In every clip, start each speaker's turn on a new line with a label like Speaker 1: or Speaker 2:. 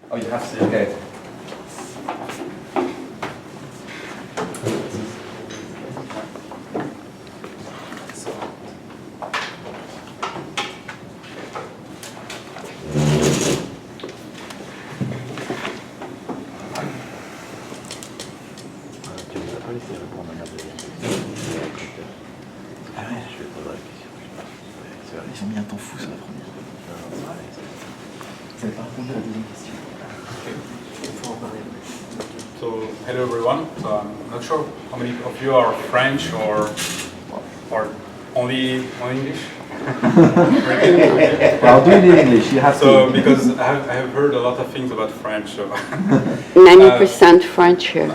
Speaker 1: Oh, you have to. Okay.
Speaker 2: Ils ont mis un temps fou sur la première. Vous n'avez pas répondu à la deuxième question. Il faut en parler.
Speaker 3: So, hello everyone. So, I'm not sure how many of you are French or only English.
Speaker 1: I'll do it in English. You have
Speaker 3: So,
Speaker 1: to.
Speaker 3: because I have heard a lot of things about French. So
Speaker 4: 90% French here.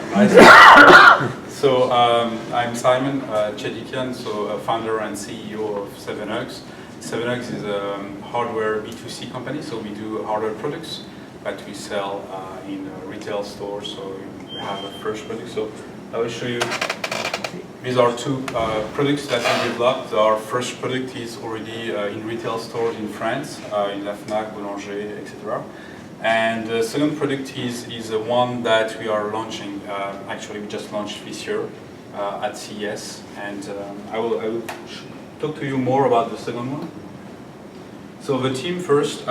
Speaker 3: So I'm Simon Tchedikian, so founder and CEO of sevenhugs. Sevenhugs is a hardware B2C company, so we do hardware products that we sell in retail stores. So we have a first product. So I will show you. These are two products that we developed. Our first product is already in retail stores in France, in La Fnac, Boulanger, etc. And the second product is one that we are launching. Actually, we just launched this year at CES, and I will talk to you more about the second one. So the team first,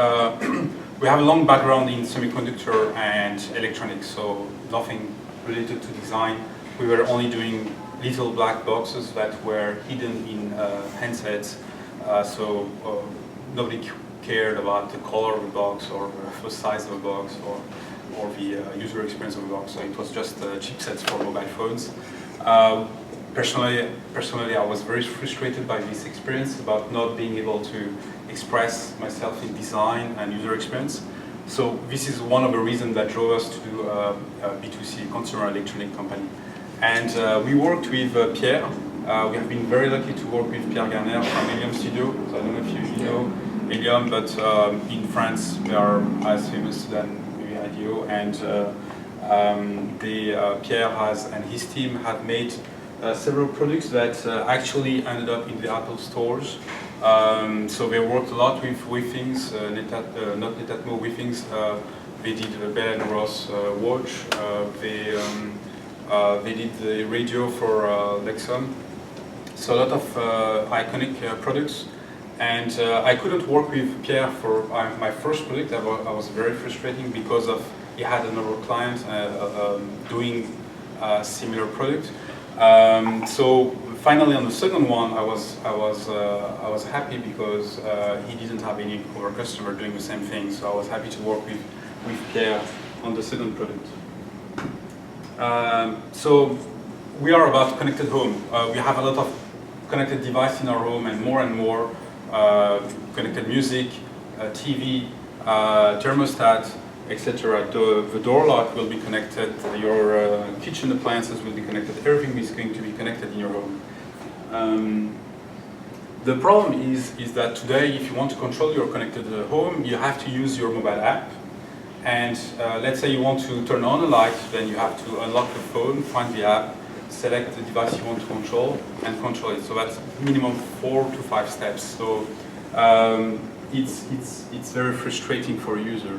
Speaker 3: we have a long background in semiconductor and electronics, so nothing related to design. We were only doing little black boxes that were hidden in handsets, so nobody cared about the color of the box or the size of the box or the user experience of the box. So it was just chipsets for mobile phones. Personally, I was very frustrated by this experience about not being able to express myself in design and user experience. So this is one of the reasons that drove us to do a B2C consumer electronic company. And we worked with Pierre. We have been very lucky to work with Pierre Garner from Helium Studio. So I don't know if you know Helium, but in France they are as famous than maybe IDEO. And Pierre and his team have made several products that actually ended up in the Apple stores. So they worked a lot with Withings, not Netatmo, Withings. They did the Bell & Ross watch. They did the radio for Lexon. So a lot of iconic products. And I couldn't work with Pierre for my first product. I was very frustrating because he had another client doing a similar product. So finally, on the second one, I was happy because he didn't have any other customer doing the same thing. So I was happy to work with Pierre on the second product. So we are about connected home. We have a lot of connected devices in our home and more connected music, TV, thermostat, etc. The door lock will be connected, your kitchen appliances will be connected, everything is going to be connected in your home. The problem is that today, if you want to control your connected home, you have to use your mobile app. And let's say you want to turn on a light, then you have to unlock the phone, find the app, select the device you want to control, and control it. So that's minimum 4 to 5 steps. So it's very frustrating for a user.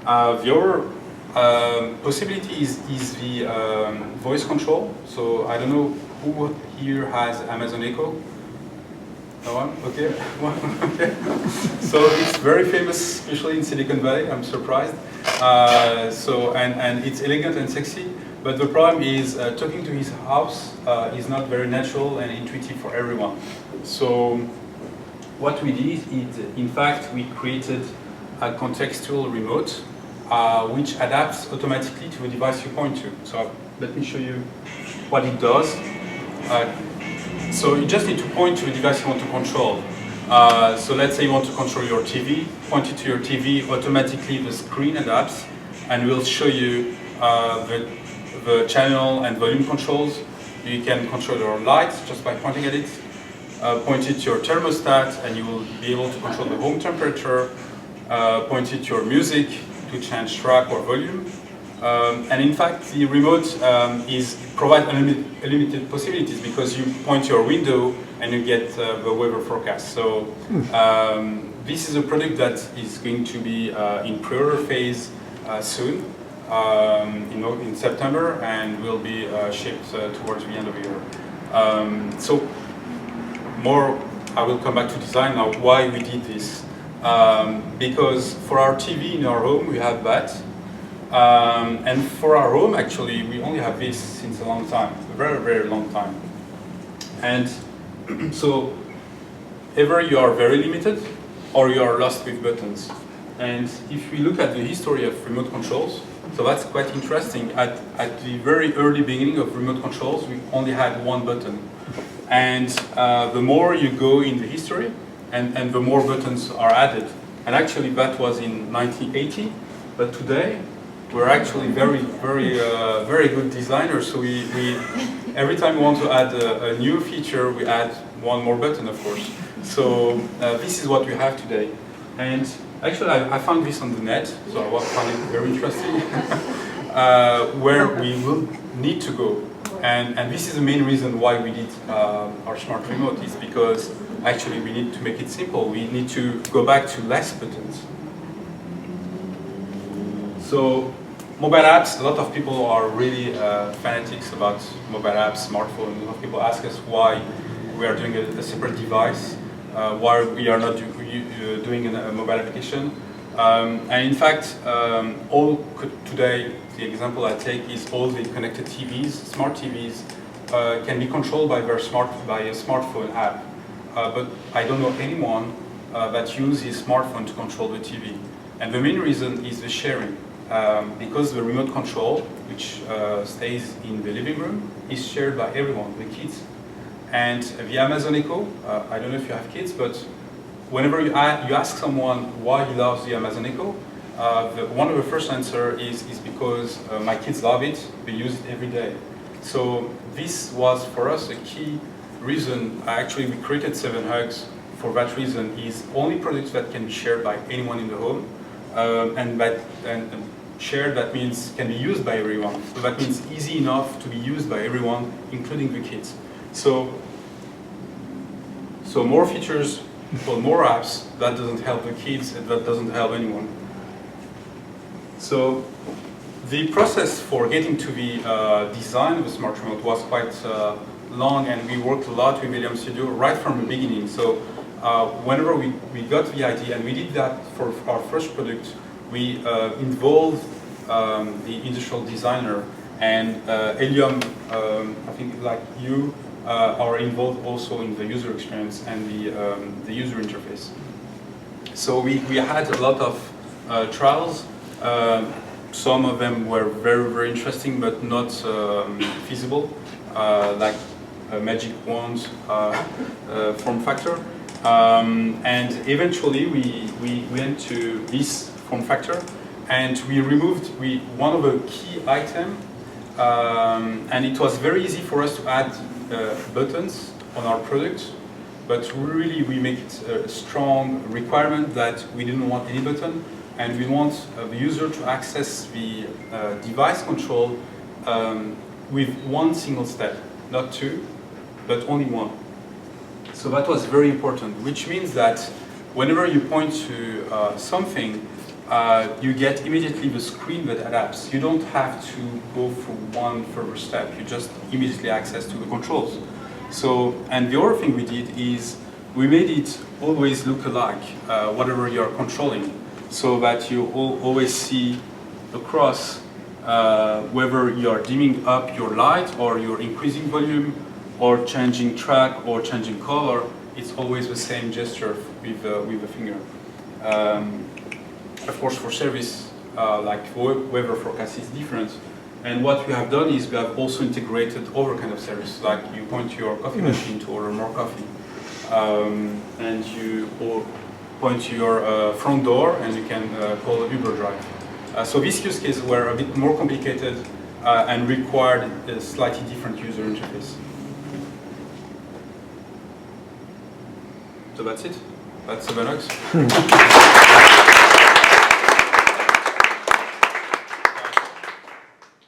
Speaker 3: The other possibility is the voice control. So I don't know who here has Amazon Echo. No one? Okay. Okay. So it's very famous, especially in Silicon Valley. I'm surprised. And it's elegant and sexy. But the problem is talking to his house is not very natural and intuitive for everyone. So what we did is, in fact, we created a contextual remote which adapts automatically to the device you point to. So let me show you what it does. So you just need to point to the device you want to control. So let's say you want to control your TV, point it to your TV, automatically the screen adapts and will show you the channel and volume controls. You can control your lights just by pointing at it. Point it to your thermostat and you will be able to control the home temperature. Point it to your music to change track or volume. And in fact, the remote provides unlimited possibilities because you point your window and you get the weather forecast. So this is a product that is going to be in pre-order phase soon in September, and will be shipped towards the end of the year. So I will come back to design now. Why we did this? Because for our TV in our home we have that, and for our home actually we only have this since a long time, a very, very long time. And so either you are very limited or you are lost with buttons. And if we look at the history of remote controls, so that's quite interesting. At the very early beginning of remote controls, we only had one button. And the more you go in the history, and the more buttons are added. And actually that was in 1980, but today we're actually very good designers. So we every time we want to add a new feature, we add one more button, of course. So this is what we have today. And actually I found this on the net, so I found it very interesting, where we will need to go. And this is the main reason why we did our smart remote, is because actually we need to make it simple. We need to go back to less buttons. So mobile apps, a lot of people are really fanatics about mobile apps, smartphones. A lot of people ask us why we are doing a separate device, why we are not doing a mobile application. And in fact, today, the example I take is all the connected TVs, smart TVs, can be controlled by a smartphone app. But I don't know anyone that uses his smartphone to control the TV. And the main reason is the sharing. Because the remote control, which stays in the living room, is shared by everyone, the kids. And the Amazon Echo, I don't know if you have kids, but whenever you ask someone why he loves the Amazon Echo, one of the first answers is because my kids love it, they use it every day. So this was for us a key reason. Actually, we created sevenhugs for that reason. Is only products that can be shared by anyone in the home, and shared, that means can be used by everyone. So that means easy enough to be used by everyone, including the kids. So more features for more apps, that doesn't help the kids, and that doesn't help anyone. So the process for getting to the design of the smart remote was quite long, and we worked a lot with William Studio right from the beginning. So whenever we got the idea, and we did that for our first product, we involved the industrial designer, and Elium, I think like you, are involved also in the user experience and the user interface. So we had a lot of trials. Some of them were very, very interesting, but not feasible, like Magic Wand form factor. And eventually we went to this form factor, and we removed one of the key items, and it was very easy for us to add buttons on our product, but really we make it a strong requirement that we didn't want any button, and we want the user to access the device control with one single step, not two, but only one. So that was very important, which means that whenever you point to something, you get immediately the screen that adapts. You don't have to go through one further step. You just immediately access to the controls. So, and the other thing we did is we made it always look alike, whatever you're controlling, so that you always see across whether you're dimming up your light or you're increasing volume or changing track or changing color. It's always the same gesture with the finger. Of course, for service, like weather forecast is different. And what we have done is we have also integrated other kind of service, like you point your coffee machine to order more coffee, and you point to your front door and you can call an Uber drive. So these use cases were a bit more complicated and required a slightly different user interface. So that's it. That's sevenhugs.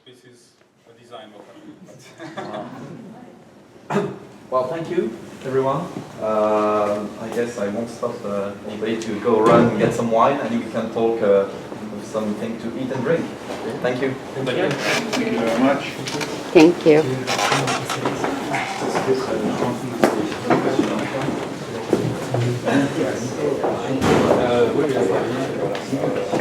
Speaker 3: This is a design
Speaker 1: Well, thank you, everyone. I guess I won't stop anybody to go run and get some wine, and we can talk with something to eat and drink. Thank you.
Speaker 3: Thank you. Thank you very much.
Speaker 4: Thank you.
Speaker 3: Oui,